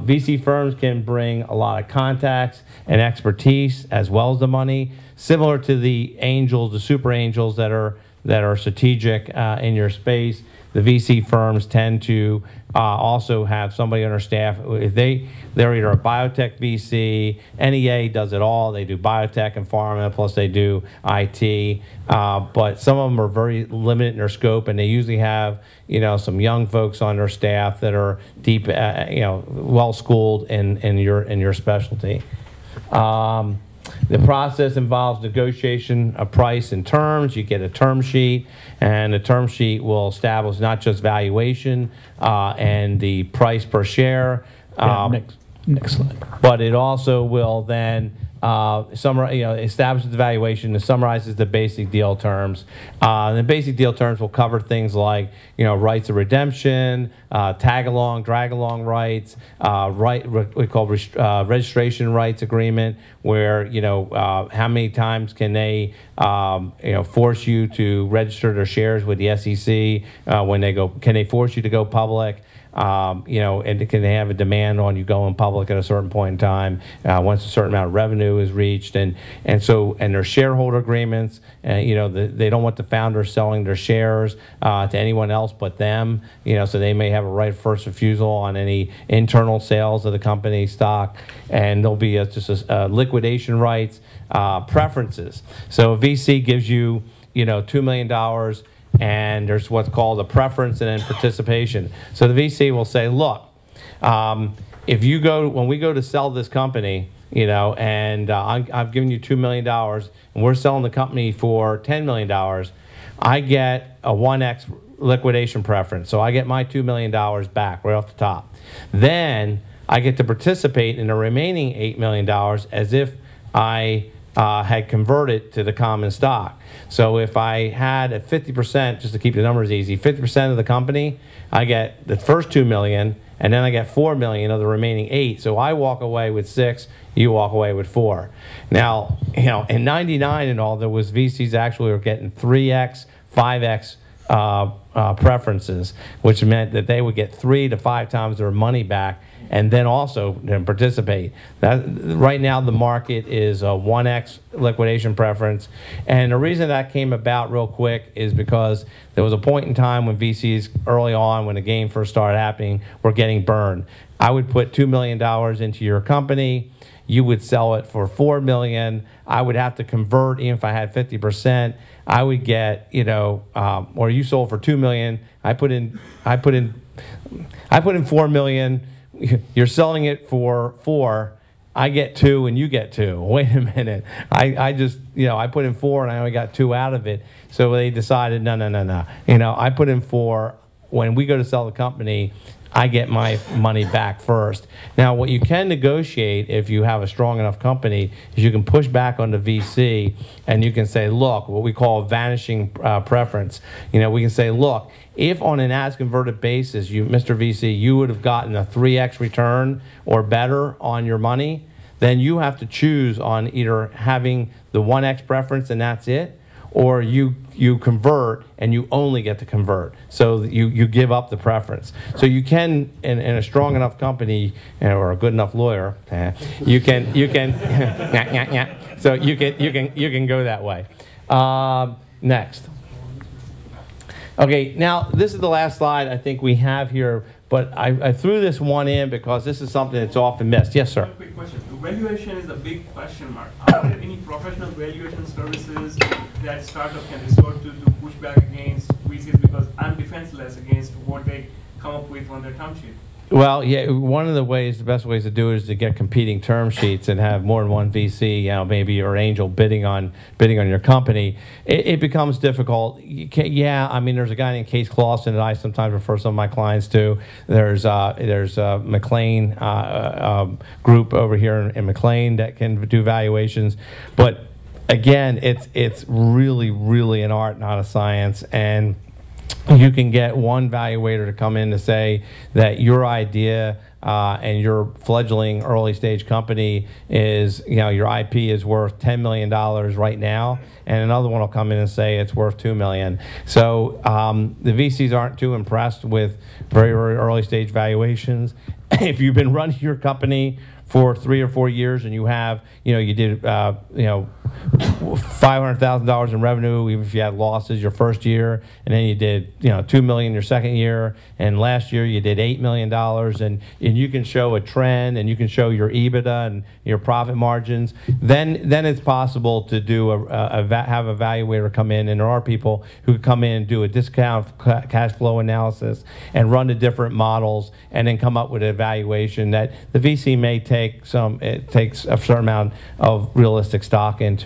VC firms can bring a lot of contacts and expertise as well as the money, similar to the angels, the super angels that are strategic in your space. The VC firms tend to also have somebody on their staff. If they're either a biotech VC, NEA does it all. They do biotech and pharma, plus they do IT. But some of them are very limited in their scope, and they usually have some young folks on their staff that are deep, well schooled in your specialty. The process involves negotiation of price and terms. You get a term sheet, and the term sheet will establish not just valuation and the price per share, next slide. but it also will then establishes the valuation and summarizes the basic deal terms. The basic deal terms will cover things like rights of redemption, tag-along, drag-along rights, what we call registration rights agreement, where how many times can they force you to register their shares with the SEC when they go? Can they force you to go public? And can they have a demand on you going public at a certain point in time once a certain amount of revenue is reached, and their shareholder agreements. They don't want the founders selling their shares to anyone else but them. So they may have a right of first refusal on any internal sales of the company stock, and there'll be liquidation rights, preferences. So a VC gives you $2 million. And there's what's called a preference and then participation. So the VC will say, look, when we go to sell this company, and I've given you $2 million, and we're selling the company for $10 million, I get a 1x liquidation preference. So I get my $2 million back right off the top. Then I get to participate in the remaining $8 million as if I had converted to the common stock. So if I had a 50%, just to keep the numbers easy, 50% of the company, I get the first $2 million, and then I get $4 million of the remaining 8. So I walk away with 6, you walk away with 4. Now, in '99 and all, there was VCs actually were getting 3x, 5x preferences, which meant that they would get 3 to 5 times their money back, and then also participate. Right now, the market is a 1x liquidation preference. And the reason that came about real quick is because there was a point in time when VCs, early on, when the game first started happening, were getting burned. I would put $2 million into your company. You would sell it for $4 million. I would have to convert, even if I had 50%. I would get, or you sold for $2 million. I put in $4 million. You're selling it for 4. I get 2 and you get 2. Wait a minute. I just, I put in 4 and I only got 2 out of it. So they decided, no. I put in 4. When we go to sell the company, I get my money back first. Now, what you can negotiate if you have a strong enough company is you can push back on the VC and you can say, look, what we call vanishing preference. We can say, look, if on an as-converted basis, Mr. VC, you would have gotten a 3x return or better on your money, then you have to choose on either having the 1x preference and that's it, or you convert and you only get to convert. So you give up the preference. So you can, in a strong enough company or a good enough lawyer, you can so you can go that way. Next. Okay, now this is the last slide I think we have here, but I threw this one in because this is something that's often missed. Yes, sir. One quick question. Valuation is a big question mark. Are there any professional valuation services that startup can resort to push back against VCs, because I'm defenseless against what they come up with on their term sheet? Well, yeah, one of the best ways to do it is to get competing term sheets and have more than one VC, maybe your angel bidding on your company. It becomes difficult. There's a guy named Case Clausen that I sometimes refer some of my clients to. There's McLean group over here in McLean that can do valuations, but again, it's really, really an art, not a science. And you can get one valuator to come in to say that your idea and your fledgling early stage company is, your IP is worth $10 million right now, and another one will come in and say it's worth $2 million. So the VCs aren't too impressed with very, very early stage valuations. If you've been running your company for 3 or 4 years and you have, you did, $500,000 in revenue, even if you had losses your first year, and then you did, $2 million your second year, and last year you did $8 million, and you can show a trend, and you can show your EBITDA and your profit margins, then it's possible to do have a evaluator come in, and there are people who come in and do a discount cash flow analysis and run the different models, and then come up with an evaluation that the VC may takes a certain amount of realistic stock into.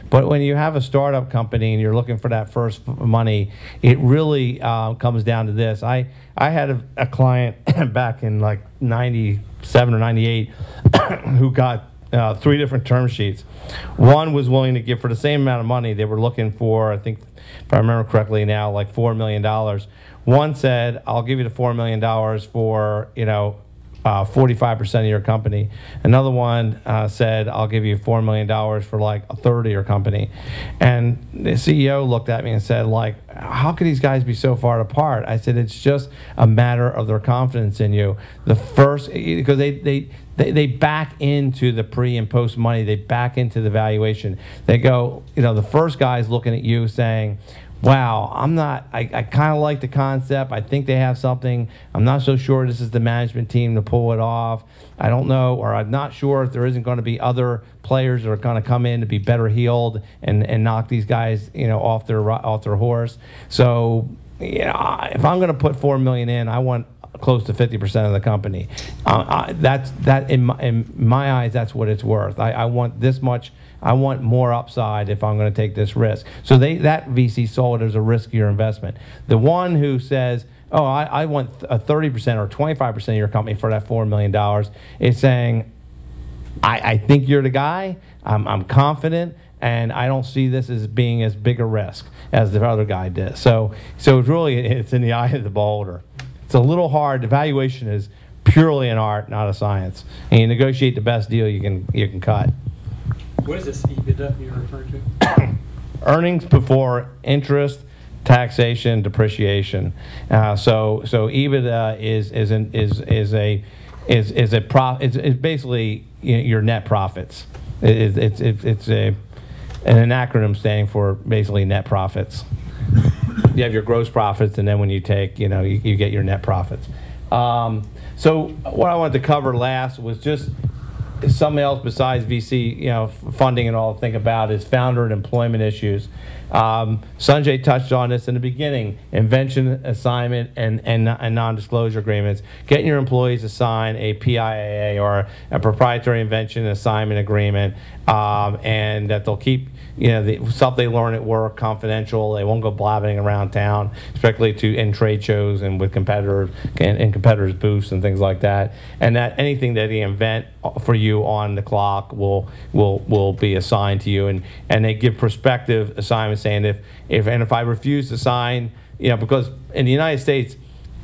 But when you have a startup company and you're looking for that first money, it really comes down to this. I had a client back in like 97 or 98 who got 3 different term sheets. One was willing to give, for the same amount of money, they were looking for, I think, if I remember correctly now, like $4 million. One said, I'll give you the $4 million for, 45% of your company. Another one said, I'll give you $4 million for like a third of your company. And the CEO looked at me and said, like, how could these guys be so far apart? I said, it's just a matter of their confidence in you. The first, because they back into the pre and post money, they back into the valuation. They go, the first guy's looking at you saying, wow, I kind of like the concept. I think they have something. I'm not so sure this is the management team to pull it off. I don't know, or I'm not sure if there isn't going to be other players that are going to come in to be better heeled and knock these guys, off their horse. So, if I'm going to put $4 million in, I want close to 50% of the company. In my eyes, that's what it's worth. I want this much. I want more upside if I'm going to take this risk. So that VC saw it as a riskier investment. The one who says, oh, I want a 30% or 25% of your company for that $4 million is saying, I think you're the guy, I'm confident, and I don't see this as being as big a risk as the other guy did. So it's in the eye of the beholder. It's a little hard. Evaluation is purely an art, not a science. And you negotiate the best deal you can cut. What is this EBITDA you're referring to? Earnings before interest, taxation, depreciation. So EBITDA is basically your net profits. It's an acronym standing for basically net profits. You have your gross profits, and then when you take, you get your net profits. So what I wanted to cover last was just something else besides VC, funding and all to think about is founder and employment issues. Sanjay touched on this in the beginning: invention, assignment, and non-disclosure agreements. Getting your employees to sign a PIAA or a proprietary invention assignment agreement, and that they'll keep the stuff they learn at work confidential. They won't go blabbing around town, especially in trade shows and with competitors and competitors' booths and things like that. And that anything that they invent for you on the clock will be assigned to you. And they give prospective assignments saying if I refuse to sign, because in the United States,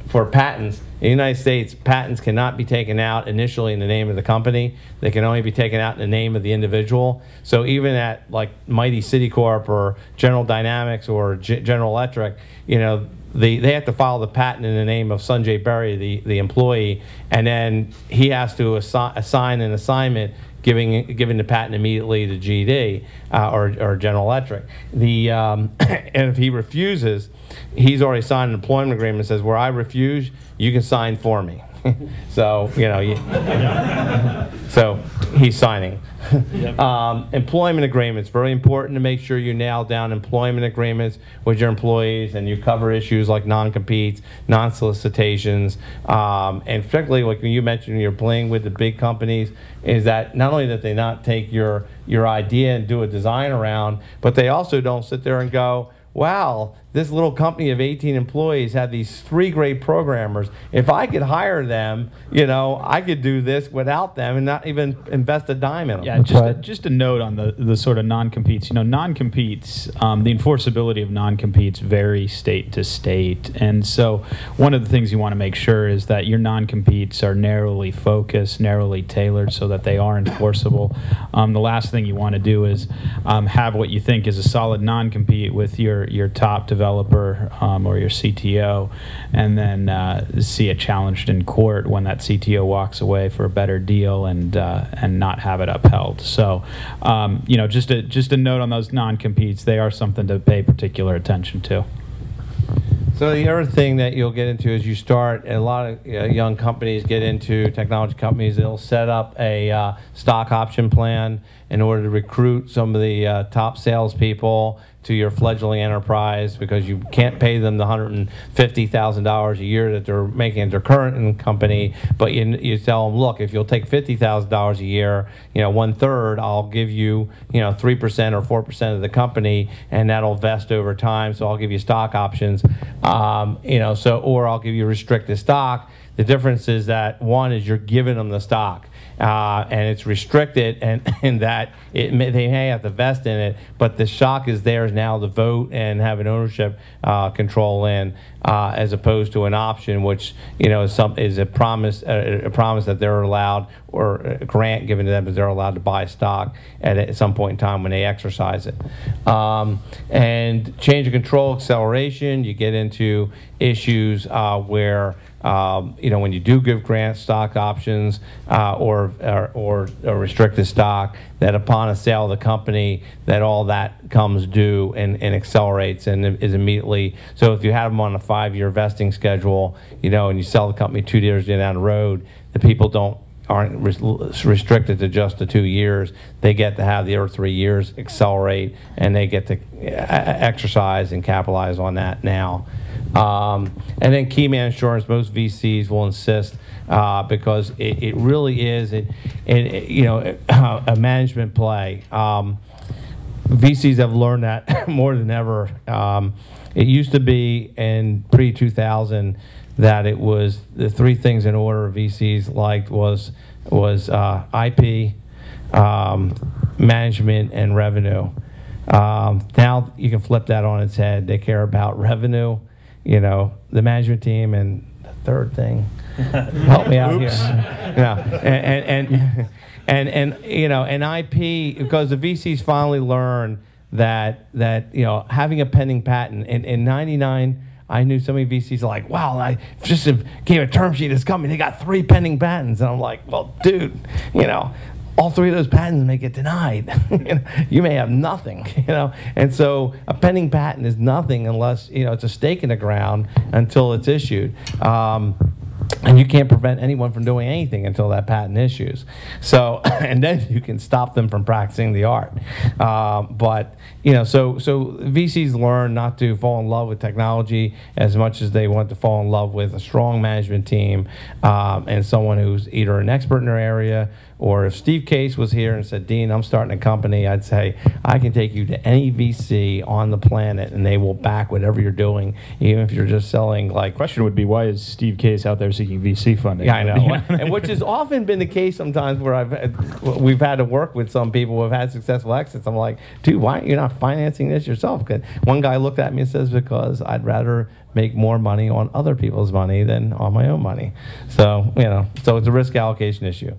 for patents, in the United States, patents cannot be taken out initially in the name of the company. They can only be taken out in the name of the individual. So even at like Mighty Citicorp or General Dynamics or General Electric, they have to file the patent in the name of Sanjay Berry, the employee, and then he has to assign an assignment giving the patent immediately to GD or General Electric. And if he refuses, he's already signed an employment agreement that says, where I refuse, you can sign for me. So, so he's signing. Employment agreements, very important to make sure you nail down employment agreements with your employees and you cover issues like non-competes, non-solicitations, and particularly like when you mentioned you're playing with the big companies, is that not only that they not take your idea and do a design around, but they also don't sit there and go, wow, this little company of 18 employees had these 3 great programmers. If I could hire them, I could do this without them and not even invest a dime in them. Yeah, just a note on the sort of non-competes. Non-competes, the enforceability of non-competes vary state to state. And so one of the things you want to make sure is that your non-competes are narrowly focused, narrowly tailored so that they are enforceable. The last thing you want to do is have what you think is a solid non-compete with your top developer or your CTO, and then see it challenged in court when that CTO walks away for a better deal and not have it upheld. So, just a note on those non-competes. They are something to pay particular attention to. So the other thing that you'll get into is you start, a lot of young companies get into, technology companies, they'll set up a stock option plan in order to recruit some of the top salespeople to your fledgling enterprise, because you can't pay them the $150,000 a year that they're making at their current company, but you tell them, look, if you'll take $50,000 a year, 1/3, I'll give you, 3% or 4% of the company, and that'll vest over time. So I'll give you stock options, or I'll give you restricted stock. The difference is that one is you're giving them the stock. And it's restricted, and that they may have to vest in it, but the stock is theirs now to vote and have an ownership control in, as opposed to an option, which is a promise that they're allowed, or a grant given to them that they're allowed to buy stock at some point in time when they exercise it. And change of control acceleration, you get into issues where when you do give grant stock options or restricted stock, that upon a sale of the company, that all that comes due and accelerates and is immediately. So if you have them on a 5-year vesting schedule, and you sell the company 2 years down the road, the people aren't restricted to just the 2 years. They get to have the other 3 years accelerate, and they get to exercise and capitalize on that now. And then key man assurance, most VCs will insist, because it really is a management play. VCs have learned that more than ever. It used to be in pre-2000 that it was the 3 things in order VCs liked was IP, management, and revenue. Now you can flip that on its head. They care about revenue, the management team, and the third thing. Help me out here. And IP, because the VCs finally learned that having a pending patent in '99. I knew so many VCs are like, wow, I just gave a term sheet to this company. They got 3 pending patents. And I'm like, well, dude, all 3 of those patents may get denied. You may have nothing, And so a pending patent is nothing unless, it's a stake in the ground until it's issued. And you can't prevent anyone from doing anything until that patent issues. So, and then you can stop them from practicing the art. But, so VCs learn not to fall in love with technology as much as they want to fall in love with a strong management team, and someone who's either an expert in their area, or if Steve Case was here and said, Dean, I'm starting a company, I'd say, I can take you to any VC on the planet and they will back whatever you're doing, even if you're just selling like... Question would be, why is Steve Case out there seeking VC funding? Yeah, I know. And which has often been the case sometimes where we've had to work with some people who have had successful exits. I'm like, dude, why aren't you not financing this yourself? One guy looked at me and says, because I'd rather make more money on other people's money than on my own money. So, so it's a risk allocation issue.